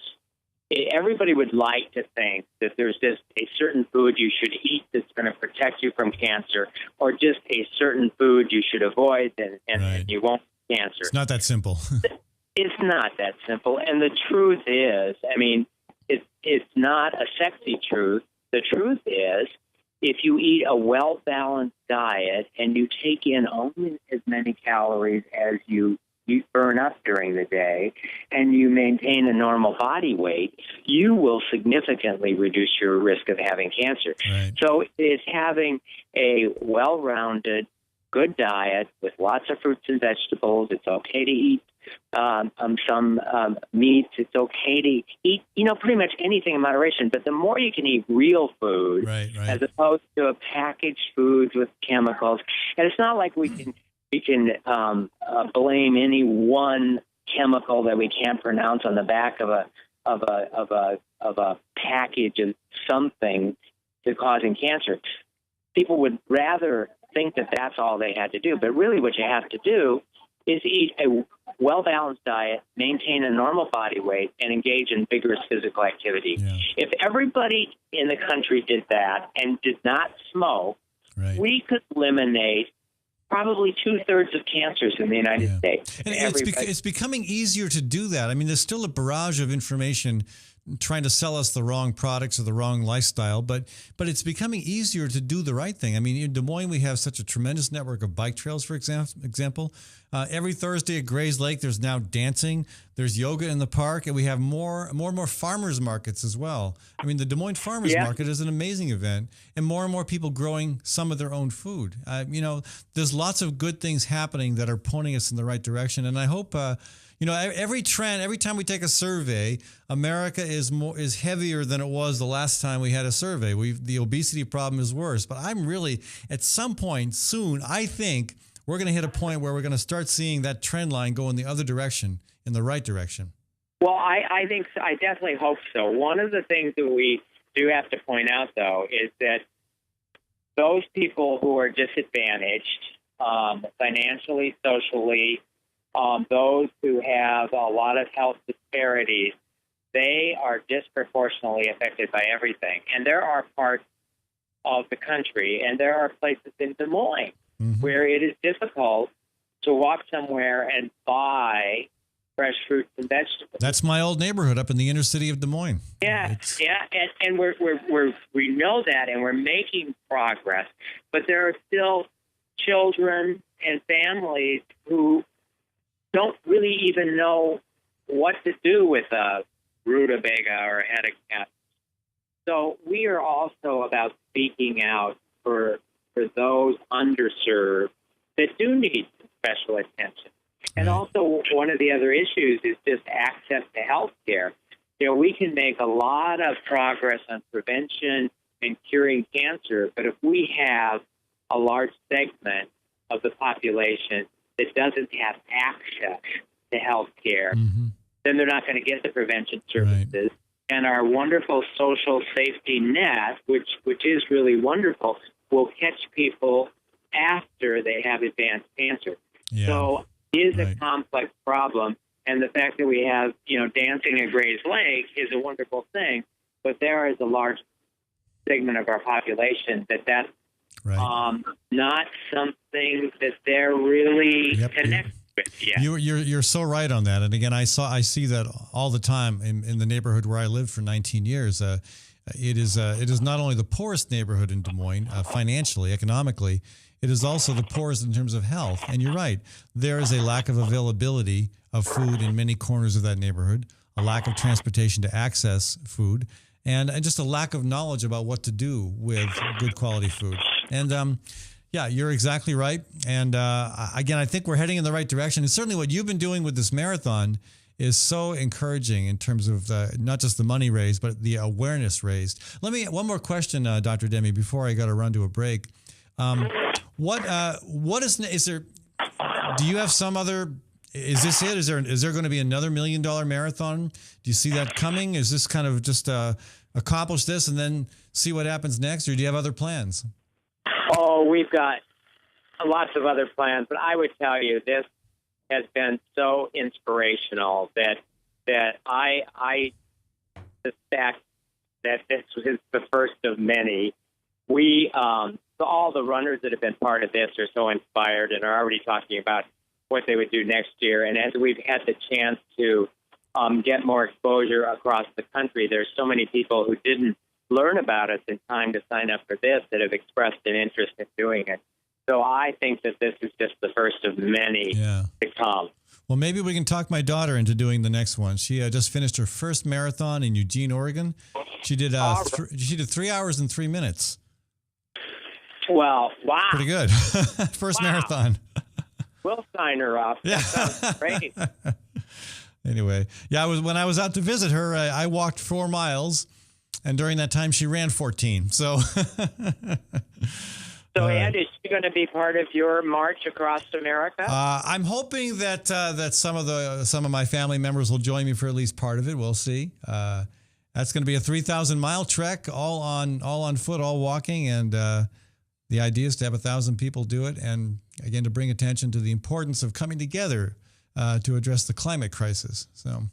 Everybody would like to think that there's just a certain food you should eat that's going to protect you from cancer, or just a certain food you should avoid and you won't get cancer. It's not that simple. It's not that simple. And the truth is, I mean, it's not a sexy truth. The truth is, if you eat a well-balanced diet and you take in only as many calories as you burn up during the day, and you maintain a normal body weight, you will significantly reduce your risk of having cancer. Right. So it's having a well-rounded, good diet with lots of fruits and vegetables. It's okay to eat some meats. It's okay to eat, pretty much anything in moderation. But the more you can eat real food, as opposed to a packaged foods with chemicals, and it's not like we can blame any one chemical that we can't pronounce on the back of a package of something to causing cancer. People would rather think that that's all they had to do, but really what you have to do is eat a well-balanced diet, maintain a normal body weight, and engage in vigorous physical activity. Yeah. If everybody in the country did that and did not smoke, we could eliminate probably 2/3 of cancers in the United States. And it's becoming easier to do that. I mean, there's still a barrage of information trying to sell us the wrong products or the wrong lifestyle, but it's becoming easier to do the right thing. I mean, in Des Moines, we have such a tremendous network of bike trails, for example. Every Thursday at Grays Lake, there's now dancing, there's yoga in the park, and we have more and more farmers markets as well. I mean, the Des Moines Farmers Market is an amazing event, and more people growing some of their own food. There's lots of good things happening that are pointing us in the right direction, and I hope every time we take a survey, America is heavier than it was the last time we had a survey. The obesity problem is worse. But I'm really, at some point soon, I think we're going to hit a point where we're going to start seeing that trend line go in the other direction, in the right direction. Well, I think so. I definitely hope so. One of the things that we do have to point out, though, is that those people who are disadvantaged financially, socially, those who have a lot of health disparities, they are disproportionately affected by everything. And there are parts of the country, and there are places in Des Moines where it is difficult to walk somewhere and buy fresh fruits and vegetables. That's my old neighborhood up in the inner city of Des Moines. Yeah, and we know that, and we're making progress. But there are still children and families who don't really even know what to do with a rutabaga or a head of cat. So we are also about speaking out for those underserved that do need special attention. And also one of the other issues is just access to health care. We can make a lot of progress on prevention and curing cancer, but if we have a large segment of the population that doesn't have access to health care, then they're not going to get the prevention services. And our wonderful social safety net, which is really wonderful, will catch people after they have advanced cancer. Yeah. So it is a complex problem. And the fact that we have, dancing at Grays Lake is a wonderful thing. But there is a large segment of our population that's not something that they're really connected with yet. You're so right on that. And again, I see that all the time in the neighborhood where I lived for 19 years. It is not only the poorest neighborhood in Des Moines financially, economically. It is also the poorest in terms of health. And you're right. There is a lack of availability of food in many corners of that neighborhood, a lack of transportation to access food, and just a lack of knowledge about what to do with good quality food. And you're exactly right. And again, I think we're heading in the right direction. And certainly what you've been doing with this marathon is so encouraging in terms of not just the money raised, but the awareness raised. One more question, Dr. Demi, before I got to run to a break. What is there? Do you have some other? Is this it? Is there going to be another $1 million marathon? Do you see that coming? Is this kind of just accomplish this and then see what happens next, or do you have other plans? Oh, we've got lots of other plans, but I would tell you this has been so inspirational that I suspect that this is the first of many. All the runners that have been part of this are so inspired and are already talking about what they would do next year. And as we've had the chance to get more exposure across the country, there's so many people who didn't learn about us in time to sign up for this that have expressed an interest in doing it. So I think that this is just the first of many to come. Well, maybe we can talk my daughter into doing the next one. She just finished her first marathon in Eugene, Oregon. She did 3 hours and 3 minutes. Well, wow. Pretty good. First marathon. We'll sign her up. Yeah. That sounds great. Anyway, when I was out to visit her, I walked 4 miles, and during that time she ran 14. So Ed, is she going to be part of your march across America? I'm hoping that some of my family members will join me for at least part of it. We'll see. That's going to be a 3,000-mile trek, all on foot, all walking, and the idea is to have 1,000 people do it, and again to bring attention to the importance of coming together to address the climate crisis. So,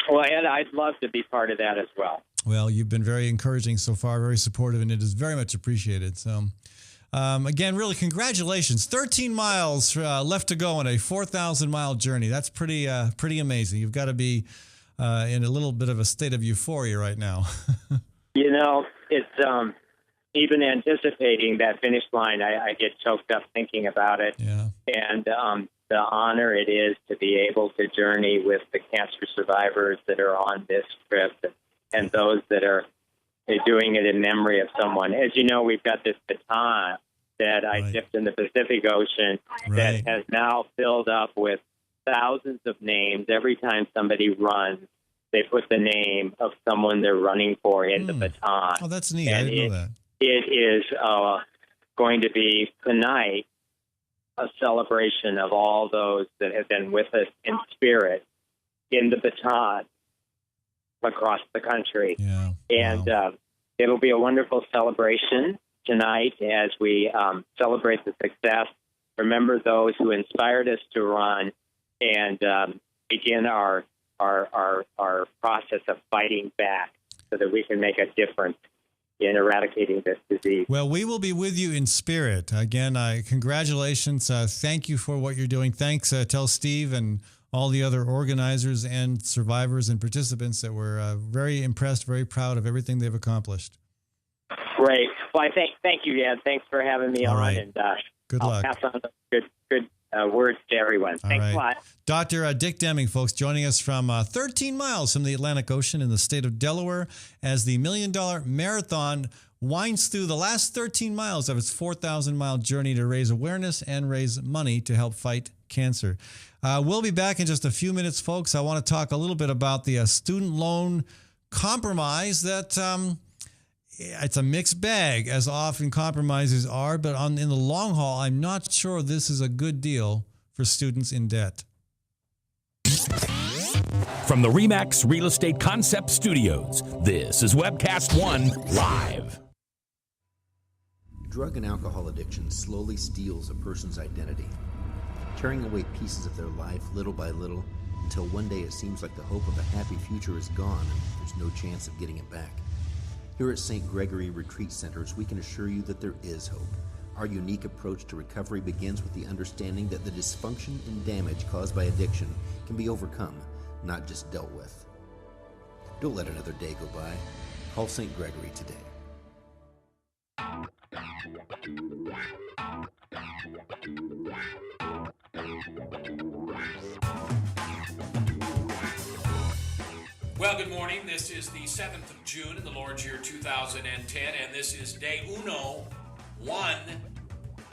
well, Ed, I'd love to be part of that as well. Well, you've been very encouraging so far, very supportive, and it is very much appreciated. So, again, really, congratulations! 13 miles left to go on a 4,000-mile journey. That's pretty amazing. You've got to be in a little bit of a state of euphoria right now. It's even anticipating that finish line, I get choked up thinking about it. Yeah. And the honor it is to be able to journey with the cancer survivors that are on this trip and those that are doing it in memory of someone. As you know, we've got this baton that I dipped in the Pacific Ocean that has now filled up with thousands of names. Every time somebody runs, they put the name of someone they're running for in the baton. Oh, that's neat. I didn't know that. It is going to be tonight a celebration of all those that have been with us in spirit in the baton across the country. Yeah. And it'll be a wonderful celebration tonight as we celebrate the success, remember those who inspired us to run, and begin our process of fighting back so that we can make a difference in eradicating this disease. Well, we will be with you in spirit. Again, congratulations. Thank you for what you're doing. Thanks. Tell Steve and all the other organizers and survivors and participants that we're very impressed, very proud of everything they've accomplished. Great. Well, thank you, Ed. Thanks for having me on. Right. And good I'll luck. pass on good words to everyone. Thanks a lot. Dr. Dick Deming, folks, joining us from 13 miles from the Atlantic Ocean in the state of Delaware as the $1 Million Marathon winds through the last 13 miles of its 4,000-mile journey to raise awareness and raise money to help fight cancer. We'll be back in just a few minutes, folks. I want to talk a little bit about the student loan compromise that it's a mixed bag, as often compromises are, but in the long haul, I'm not sure this is a good deal for students in debt. From the RE/MAX Real Estate Concept Studios, this is Webcast One Live. Drug and alcohol addiction slowly steals a person's identity, tearing away pieces of their life little by little until one day it seems like the hope of a happy future is gone and there's no chance of getting it back. Here at St. Gregory Retreat Centers, we can assure you that there is hope. Our unique approach to recovery begins with the understanding that the dysfunction and damage caused by addiction can be overcome, not just dealt with. Don't let another day go by. Call St. Gregory today. Well, good morning. This is the 7th of June in the Lord's year 2010, and this is day 1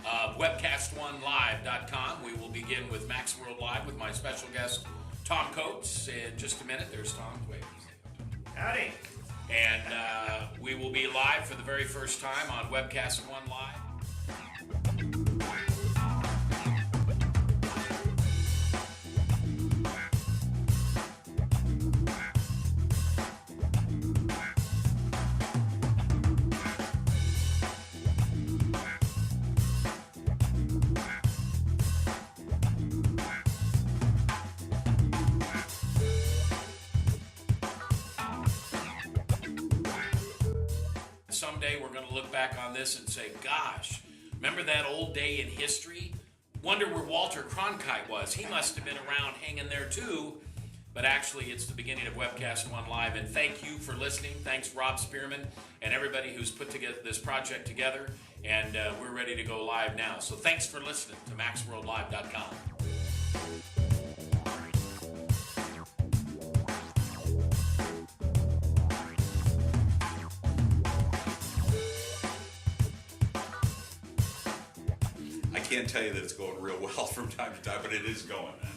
of WebcastOneLive.com. We will begin with Max World Live with my special guest, Tom Coates in just a minute. There's Tom. Wait. Howdy. And we will be live for the very first time on Webcast One Live. Someday we're going to look back on this and say, gosh, remember that old day in history? Wonder where Walter Cronkite was. He must have been around hanging there too. But actually, it's the beginning of Webcast One Live. And thank you for listening. Thanks, Rob Spearman, and everybody who's put together this project together. And we're ready to go live now. So thanks for listening to MaxWorldLive.com. I can't tell you that it's going real well from time to time, but it is going, man.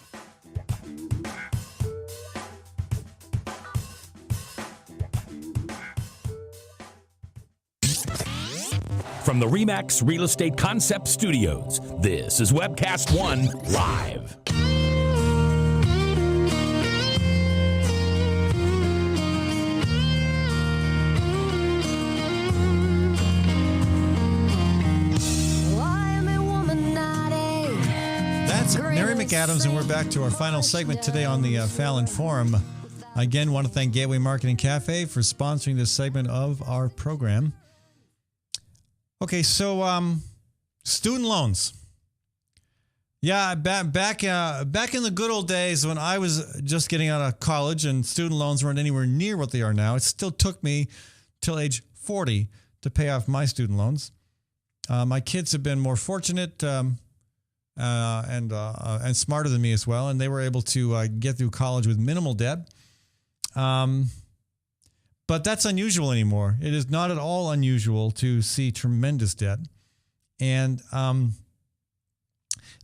From the RE/MAX Real Estate Concept Studios, this is Webcast One Live. That's Mary McAdams, and we're back to our final segment today on the Fallon Forum. Again, want to thank Gateway Marketing Cafe for sponsoring this segment of our program. Okay, so student loans. Yeah, back in the good old days when I was just getting out of college and student loans weren't anywhere near what they are now, it still took me till age 40 to pay off my student loans. My kids have been more fortunate and smarter than me as well, and they were able to get through college with minimal debt. But that's unusual anymore. It is not at all unusual to see tremendous debt. And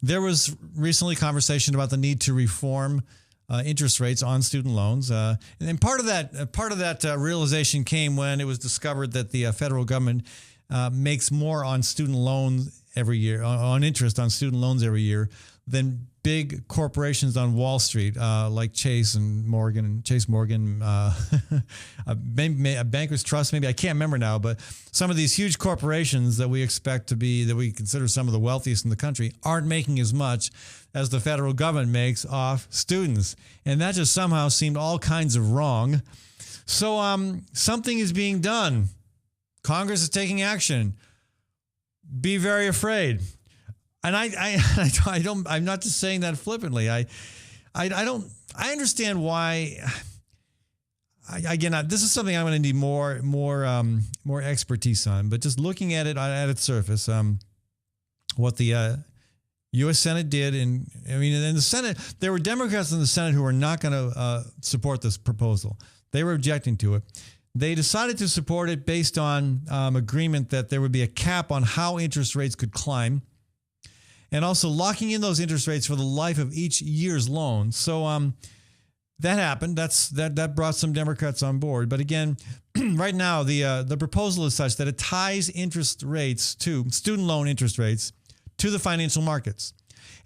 there was recently conversation about the need to reform interest rates on student loans. And part of that realization came when it was discovered that the federal government makes more on student loans every year, on interest on student loans every year, than big corporations on Wall Street, like Chase Morgan, a Bankers Trust, maybe, I can't remember now, but some of these huge corporations that we consider some of the wealthiest in the country aren't making as much as the federal government makes off students. And that just somehow seemed all kinds of wrong. So something is being done. Congress is taking action. Be very afraid. And I'm not just saying that flippantly. I understand why. This is something I'm going to need more expertise on. But just looking at it at its surface, what the U.S. Senate did, in the Senate, there were Democrats in the Senate who were not going to support this proposal. They were objecting to it. They decided to support it based on agreement that there would be a cap on how interest rates could climb, and also locking in those interest rates for the life of each year's loan. So that happened. That brought some Democrats on board. But again, right now the proposal is such that it ties interest rates to student loan interest rates to the financial markets.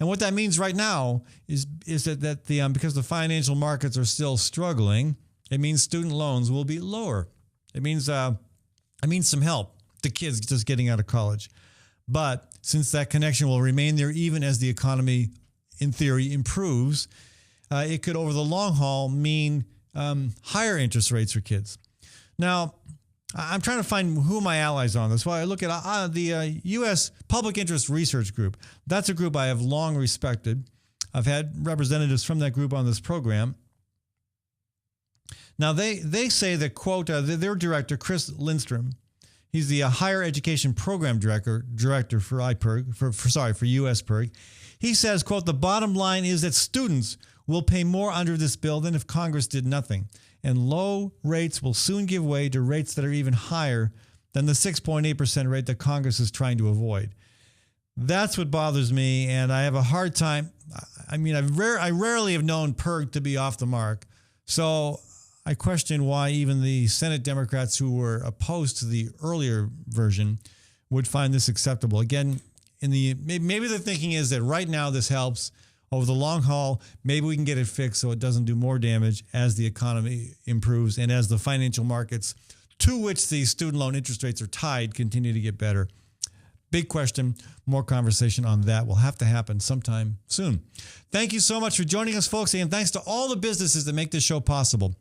And what that means right now is that because the financial markets are still struggling, it means student loans will be lower. It means some help to kids just getting out of college. But since that connection will remain there even as the economy, in theory, improves, it could, over the long haul, mean higher interest rates for kids. Now, I'm trying to find who are my allies on this. Well, I look at the U.S. Public Interest Research Group. That's a group I have long respected. I've had representatives from that group on this program. Now, they say that, quote, their director, Chris Lindstrom, he's the higher education program director for IPERG, for USPERG. He says, quote, the bottom line is that students will pay more under this bill than if Congress did nothing, and low rates will soon give way to rates that are even higher than the 6.8% rate that Congress is trying to avoid. That's what bothers me, and I have a hard time I mean, I rarely have known PERG to be off the mark. So I question why even the Senate Democrats who were opposed to the earlier version would find this acceptable. Again, maybe the thinking is that right now this helps. Over the long haul, maybe we can get it fixed so it doesn't do more damage as the economy improves and as the financial markets to which the student loan interest rates are tied continue to get better. Big question. More conversation on that will have to happen sometime soon. Thank you so much for joining us, folks, and thanks to all the businesses that make this show possible.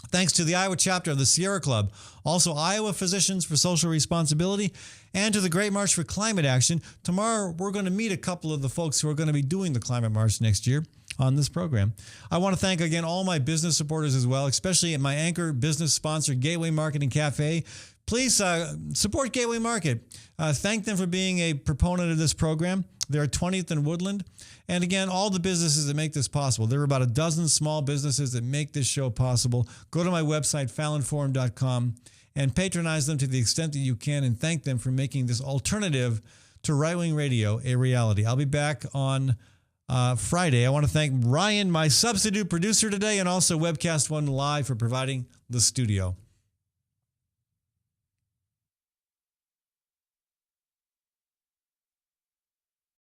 Thanks to the Iowa chapter of the Sierra Club, also Iowa Physicians for Social Responsibility, and to the Great March for Climate Action. Tomorrow, we're going to meet a couple of the folks who are going to be doing the Climate March next year on this program. I want to thank again all my business supporters as well, especially at my anchor business sponsor, Gateway Market & Cafe. Please support Gateway Market. Thank them for being a proponent of this program. They're at 20th and Woodland. And again, all the businesses that make this possible. There are about a dozen small businesses that make this show possible. Go to my website, fallonforum.com, and patronize them to the extent that you can, and thank them for making this alternative to right-wing radio a reality. I'll be back on Friday. I want to thank Ryan, my substitute producer today, and also Webcast One Live for providing the studio.